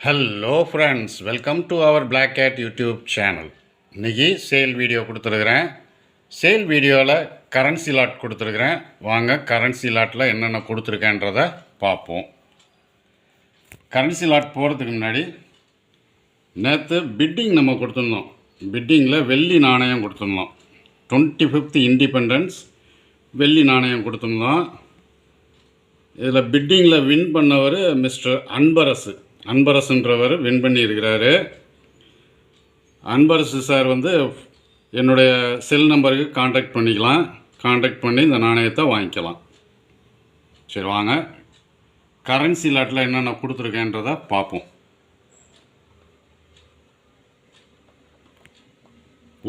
Hello friends, welcome to our Black Cat YouTube channel. இன்றைக்கி sale video கொடுத்துருக்குறேன். Sale வீடியோவில் currency lot கொடுத்துருக்குறேன். வாங்க கரன்சி லாட்டில் என்னென்ன கொடுத்துருக்கேன்றதை பார்ப்போம். கரன்சி லாட் போகிறதுக்கு முன்னாடி நேற்று பிட்டிங் நம்ம கொடுத்துருந்தோம். பிட்டிங்கில் வெள்ளி நாணயம் கொடுத்துருந்தோம். 25th இண்டிபெண்டன்ஸ் வெள்ளி நாணயம் கொடுத்துருந்தோம். இதில் பிட்டிங்கில் வின் பண்ணவர் மிஸ்டர் அன்பரசுன்றவர் வின் பண்ணியிருக்கிறாரு. அன்பரசு சார் என்னுடைய செல் நம்பருக்கு காண்டாக்ட் பண்ணிக்கலாம். காண்டாக்ட் பண்ணி இந்த நாணயத்தை வாங்கிக்கலாம். சரி, வாங்க கரன்சி லாட்டில் என்னென்ன கொடுத்துருக்கேன்றதை பார்ப்போம்.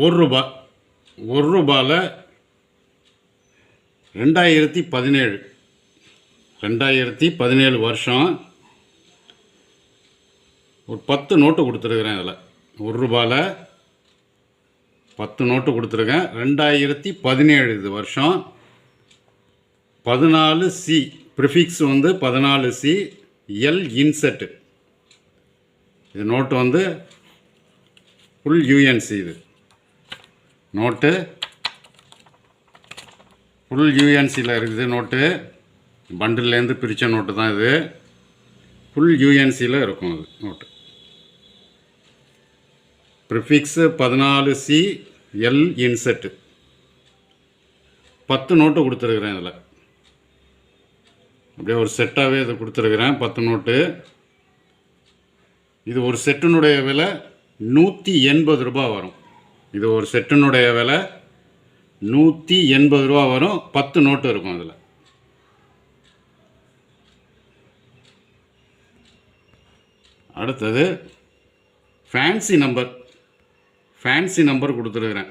ஒரு ரூபாயில் 2017 வருஷம் ஒரு 10 நோட்டு கொடுத்துருக்குறேன். இதில் ₹1 10 நோட்டு கொடுத்துருக்கேன். 2017 இது வருஷம். 14C prefix 14C L இன்செட்டு. இது நோட்டு ஃபுல் யூஎன்சி. இது நோட்டு ஃபுல் யூஎன்சியில் இருக்குது. நோட்டு பண்டில்லேருந்து பிரித்த நோட்டு தான் இது. ஃபுல் யூஎன்சியில் இருக்கும். அது note prefix 14C L இன்செட்டு. 10 note கொடுத்துருக்குறேன். இதில் அப்படியே ஒரு செட்டாகவே இது கொடுத்துருக்குறேன். 10 நோட்டு. இது ஒரு செட்டினுடைய விலை ₹180 வரும். இது ஒரு செட்டினுடைய விலை ₹180 வரும். 10 நோட்டு இருக்கும். அதில் அடுத்தது ஃபேன்சி நம்பர் கொடுத்துருக்குறேன்.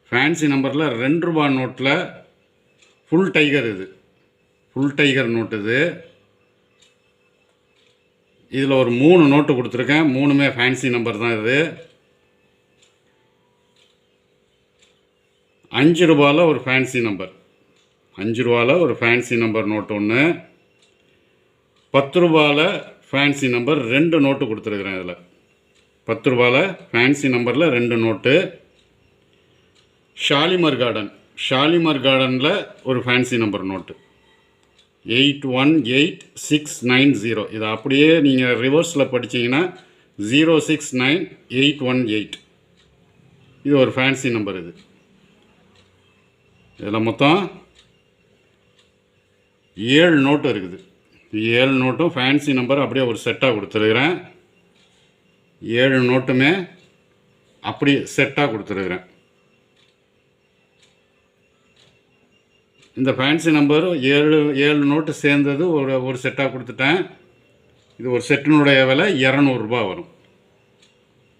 ஃபேன்சி நம்பரில் ₹2 நோட்டில் ஃபுல் டைகர். இது ஃபுல் டைகர் நோட்டு. இதில் ஒரு 3 நோட்டு கொடுத்துருக்கேன். 3மே ஃபேன்சி நம்பர் தான். இது ₹5 ஒரு ஃபேன்சி நம்பர். ₹5 ஒரு ஃபேன்சி நம்பர் நோட்டு ஒன்று. ₹10 ஃபேன்சி நம்பர் 2 நோட்டு கொடுத்துருக்குறேன். இதில் ₹10 ஃபேன்சி நம்பரில் 2 நோட்டு. ஷாலிமர் கார்டனில் ஒரு ஃபேன்சி நம்பர் நோட்டு 818690. இதை அப்படியே நீங்கள் ரிவர்ஸில் படித்தீங்கன்னா 069818. இது ஒரு ஃபேன்சி நம்பர். இதில் மொத்தம் 7 நோட்டு இருக்குது. 7 நோட்டும் ஃபேன்சி நம்பர் அப்படியே ஒரு செட்டாக கொடுத்துருக்குறேன். 7 நோட்டுமே அப்படி செட்டாக கொடுத்துருக்குறேன். இந்த ஃபேன்சி நம்பர் 7 நோட்டு சேர்ந்தது ஒரு செட்டாக கொடுத்துட்டேன். இது ஒரு செட்டினுடைய விலை ₹200 வரும்.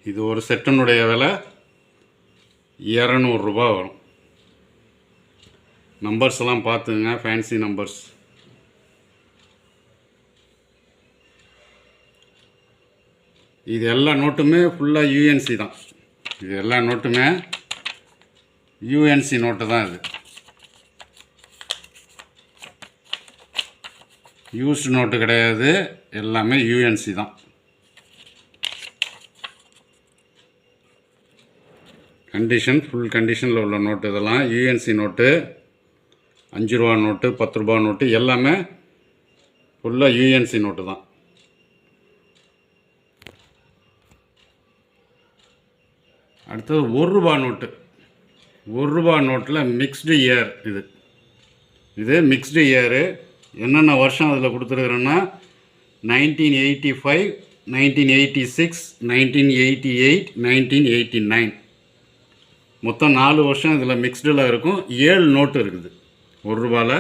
இது ஒரு செட்டினுடைய விலை ₹200 வரும். நம்பர்ஸ் எல்லாம் பார்த்துங்க. Fancy numbers. இது எல்லா நோட்டுமே ஃபுல்லாக யூஎன்சி தான். இது எல்லா நோட்டுமே யூஎன்சி நோட்டு தான். இது யூஸ்டு நோட்டு கிடையாது. எல்லாமே யூஎன்சி தான். ஃபுல் கண்டிஷனில் உள்ள நோட்டு. இதெல்லாம் யூஎன்சி நோட்டு. ₹5 நோட்டு, ₹10 நோட்டு எல்லாமே ஃபுல்லாக யூஎன்சி நோட்டு தான். அடுத்தது ₹1 நோட்டு. ₹1 நோட்டில் மிக்ஸ்டு இயர். இது மிக்ஸ்டு இயரு. என்னென்ன வருஷம் அதில் கொடுத்துருக்குறேன்னா 1985, 1986, 1988, 1989. மொத்தம் 4 வருஷம் இதில் மிக்ஸ்டில் இருக்கும். 7 நோட்டு இருக்குது ₹1.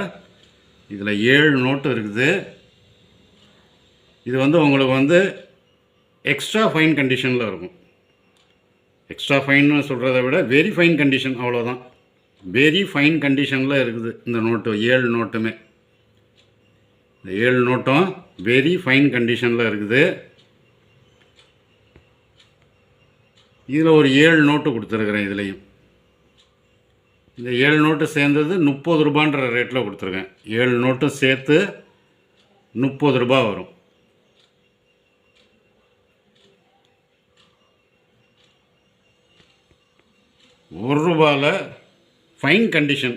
இதில் 7 நோட்டு இருக்குது. இது உங்களுக்கு எக்ஸ்ட்ரா ஃபைன் கண்டிஷனில் இருக்கும். எக்ஸ்ட்ரா ஃபைன்னு சொல்கிறத விட வெரி ஃபைன் கண்டிஷன், அவ்வளோதான். வெரி ஃபைன் கண்டிஷனில் இருக்குது இந்த நோட்டு. 7 நோட்டுமே. இந்த 7 நோட்டும் வெரி ஃபைன் கண்டிஷனில் இருக்குது. இதில் ஒரு 7 நோட்டு கொடுத்துருக்குறேன். இதுலேயும் இந்த 7 நோட்டு சேர்ந்தது ₹30ன்ற ரேட்டில் கொடுத்துருக்கேன். 7 நோட்டும் சேர்த்து ₹30 வரும். ஒரு ரூபாயில் ஃபைன் கண்டிஷன்,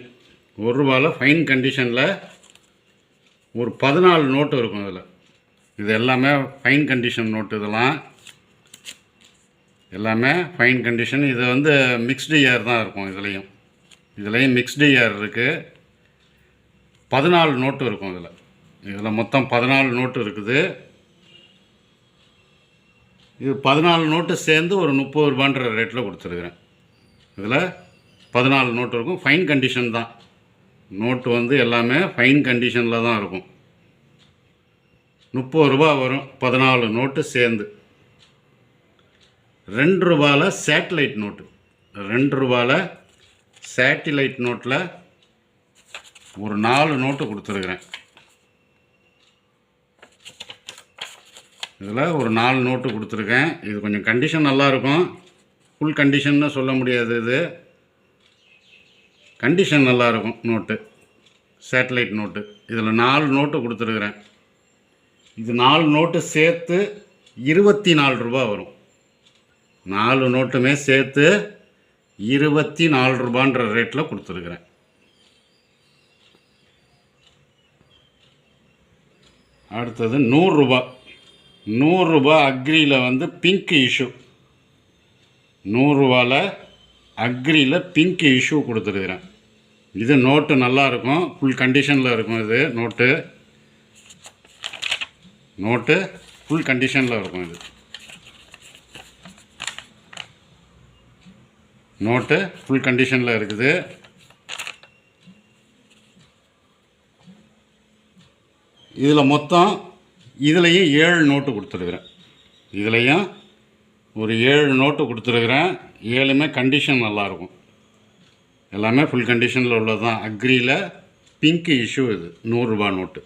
ஒரு ரூபாயில் ஃபைன் கண்டிஷனில் ஒரு 14 நோட்டு இருக்கும் இதில். இது எல்லாமே ஃபைன் கண்டிஷன் நோட்டு, இதெல்லாம் எல்லாமே ஃபைன் கண்டிஷன். இது வந்து மிக்ஸ்டு இயர் தான் இருக்கும். இதுலேயும் மிக்ஸ்டு இயர் இருக்குது. 14 நோட்டு இருக்கும் இதில் மொத்தம் 14 நோட்டு இருக்குது. இது 14 நோட்டு சேர்ந்து ஒரு 30 ரூபான்ற ரேட்டில் கொடுத்துருக்குறேன். இதில் 14 நோட்டு இருக்கும். ஃபைன் கண்டிஷன் தான் நோட்டு, வந்து எல்லாமே ஃபைன் கண்டிஷனில் தான் இருக்கும். 30 ரூபா வரும் 14 நோட்டு சேர்ந்து. 2 ரூபாயில் சேட்டிலைட் நோட்டு, 2 ரூபாயில் சேட்டிலைட் நோட்டில் ஒரு 4 நோட்டு கொடுத்துருக்குறேன். இதில் ஒரு 4 நோட்டு கொடுத்துருக்கேன். இது கொஞ்சம் கண்டிஷன் நல்லாயிருக்கும். ஃபுல் கண்டிஷன்னு சொல்ல முடியாது, இது கண்டிஷன் நல்லாயிருக்கும் நோட்டு, சேட்டலைட் நோட்டு. இதில் 4 நோட்டு கொடுத்துருக்குறேன். இது 4 நோட்டு சேர்த்து 24 ரூபா வரும். 4 நோட்டுமே சேர்த்து 24 ரூபான்ற ரேட்டில் கொடுத்துருக்குறேன். அடுத்தது 100 ரூபா. 100 ரூபா அக்ரியில் வந்து பிங்க் இஷ்யூ, 100 ரூபாயில் அக்ரியில் பிங்க் இஷ்யூ கொடுத்துருக்குறேன். இது நோட்டு நல்லாயிருக்கும், ஃபுல் கண்டிஷனில் இருக்கும். இது நோட்டு ஃபுல் கண்டிஷனில் இருக்கும். இது நோட்டு ஃபுல் கண்டிஷனில் இருக்குது. இதில் மொத்தம் இதுலேயும் 7 நோட்டு கொடுத்துருக்குறேன். இதுலேயும் ஒரு 7 நோட்டு கொடுத்துருக்குறேன். 7மே கண்டிஷன் நல்லாயிருக்கும். எல்லாமே ஃபுல் கண்டிஷனில் உள்ளது தான். அக்ரியில் பிங்க் இஷ்யூ இது 100 ரூபா நோட்டு.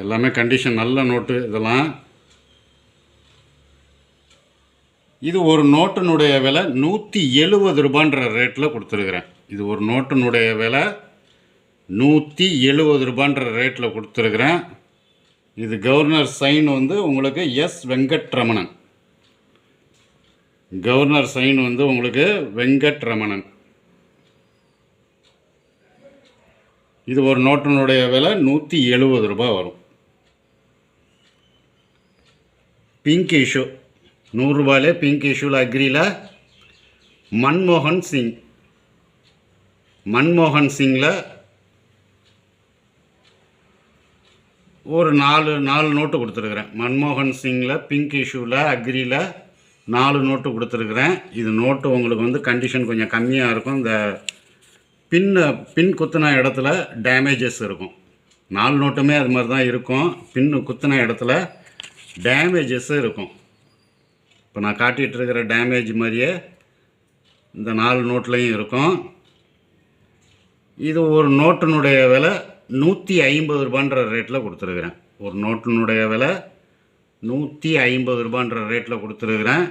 எல்லாமே கண்டிஷன் நல்ல நோட்டு இதெல்லாம். இது ஒரு நோட்டினுடைய விலை 170 ரூபான்ற ரேட்டில் கொடுத்துருக்குறேன். இது ஒரு நோட்டினுடைய விலை 170 ரூபான்ற ரேட்டில் கொடுத்துருக்குறேன். இது கவர்னர் சைன் வந்து உங்களுக்கு எஸ் வெங்கட்ரமணன். கவர்னர் சைன் வந்து உங்களுக்கு வெங்கட்ரமணன். இது ஒரு நோட்டினுடைய விலை 170 ரூபா வரும். பிங்க் இஷ்யூ 100 ரூபாயிலே பிங்க் இஷ்யூவில் அக்ரியில் மன்மோகன் சிங். மன்மோகன் சிங்கில் ஒரு 4 நோட்டு கொடுத்துருக்குறேன். மன்மோகன் சிங்கில் பிங்க் இஷ்யூவில் அக்ரியில் 4 நோட்டு கொடுத்துருக்குறேன். இது நோட்டு உங்களுக்கு வந்து கண்டிஷன் கொஞ்சம் கம்மியாக இருக்கும். இந்த பின் குத்தின இடத்துல டேமேஜஸ் இருக்கும். 4 நோட்டுமே அது மாதிரி தான் இருக்கும். பின்னு குத்தின இடத்துல டேமேஜஸ் இருக்கும். இப்போ நான் காட்டிகிட்டு இருக்கிற டேமேஜ் மாதிரியே இந்த 4 நோட்லேயும் இருக்கும். இது ஒரு நோட்டினுடைய விலை 150 ரூபான்ற ரேட்டில் கொடுத்துருக்குறேன். ஒரு நோட்டினுடைய விலை 150 ரூபான்ற ரேட்டில் கொடுத்துருக்குறேன்.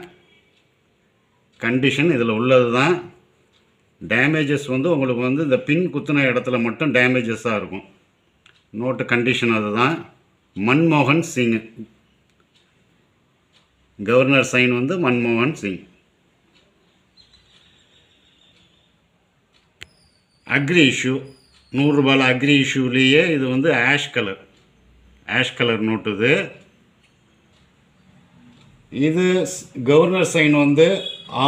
கண்டிஷன் இதில் உள்ளது தான். டேமேஜஸ் வந்து உங்களுக்கு வந்து இந்த பின் குத்தின இடத்துல மட்டும் டேமேஜஸாக இருக்கும். நோட்டு கண்டிஷன் அதுதான். மன்மோகன் சிங், கவர்னர் சைன் வந்து மன்மோகன் சிங். அக்ரி இஷ்யூ 100 ரூபாயில் அக்ரி இஷ்யூலேயே இது வந்து ஆஷ் கலர் நோட்டு. இது கவர்னர் சைன் வந்து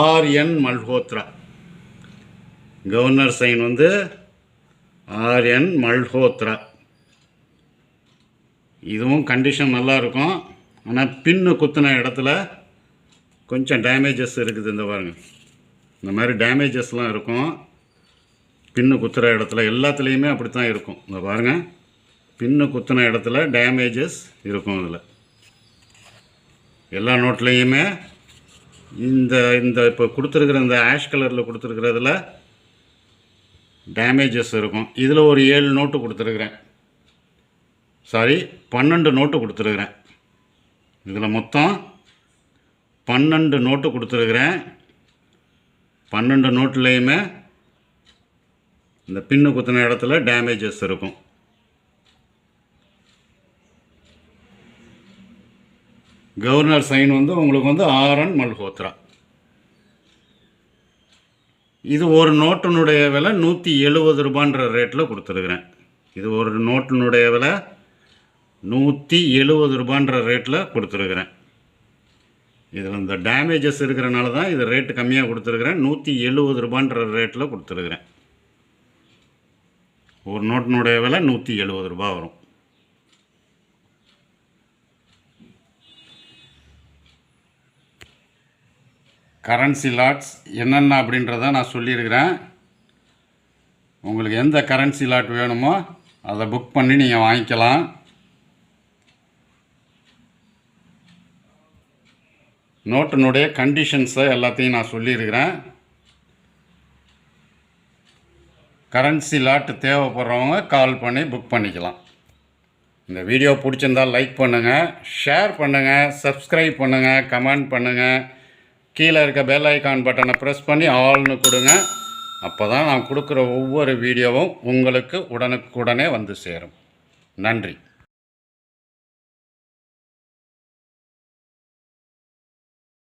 ஆர்என் மல்ஹோத்ரா. கவர்னர் சைன் வந்து ஆர்என் மல்ஹோத்ரா. இதுவும் கண்டிஷன் நல்லாயிருக்கும். ஆனால் பின்னு குத்தின இடத்துல கொஞ்சம் டேமேஜஸ் இருக்குது. இந்த பாருங்கள், இந்த மாதிரி டேமேஜஸ்லாம் இருக்கும். பின்னு குத்துற இடத்துல எல்லாத்துலேயுமே அப்படி தான் இருக்கும். இந்த பாருங்கள், பின்னு குத்தின இடத்துல டேமேஜஸ் இருக்கும். இதில் எல்லா நோட்லேயுமே இந்த இப்போ கொடுத்துருக்குற இந்த ஆஷ் கலரில் கொடுத்துருக்கிறதுல டேமேஜஸ் இருக்கும். இதில் ஒரு 7 நோட்டு கொடுத்துருக்குறேன். 12 நோட்டு கொடுத்துருக்குறேன். இதில் மொத்தம் 12 நோட்டு கொடுத்துருக்குறேன். 12 நோட்லேயுமே இந்த பின்னு குத்தின இடத்துல டேமேஜஸ் இருக்கும். கவர்னர் சைன் வந்து உங்களுக்கு வந்து ஆர்என் மல்ஹோத்ரா. இது ஒரு நோட்டினுடைய விலை 170 ரூபான்ற ரேட்டில் கொடுத்துருக்குறேன். இது ஒரு நோட்டினுடைய விலை 170 ரூபான்ற ரேட்டில் கொடுத்துருக்குறேன். இதில் இந்த டேமேஜஸ் இருக்கிறனால தான் இது ரேட்டு கம்மியாக கொடுத்துருக்குறேன். 170 ரூபான்ற ரேட்டில் கொடுத்துருக்குறேன். ஒரு நோட்டினுடைய விலை 170 ரூபா வரும். கரன்சி லாட்ஸ் என்னென்ன அப்படின்றத நான் சொல்லியிருக்கிறேன். உங்களுக்கு எந்த கரன்சி லாட் வேணுமோ அதை புக் பண்ணி நீங்கள் வாங்கிக்கலாம். நோட்டினுடைய கண்டிஷன்ஸை எல்லாத்தையும் நான் சொல்லியிருக்கிறேன். கரன்சி லாட் தேவைப்படுறவங்க கால் பண்ணி புக் பண்ணிக்கலாம். இந்த வீடியோ பிடிச்சிருந்தால் லைக் பண்ணுங்கள், ஷேர் பண்ணுங்கள், சப்ஸ்கிரைப் பண்ணுங்கள், கமெண்ட் பண்ணுங்கள். கீழே இருக்க பெல் ஐக்கான் பட்டனை ப்ரெஸ் பண்ணி ஆல்னு கொடுங்க. அப்போ தான் நான் கொடுக்குற ஒவ்வொரு வீடியோவும் உங்களுக்கு உடனுக்குடனே வந்து சேரும். நன்றி.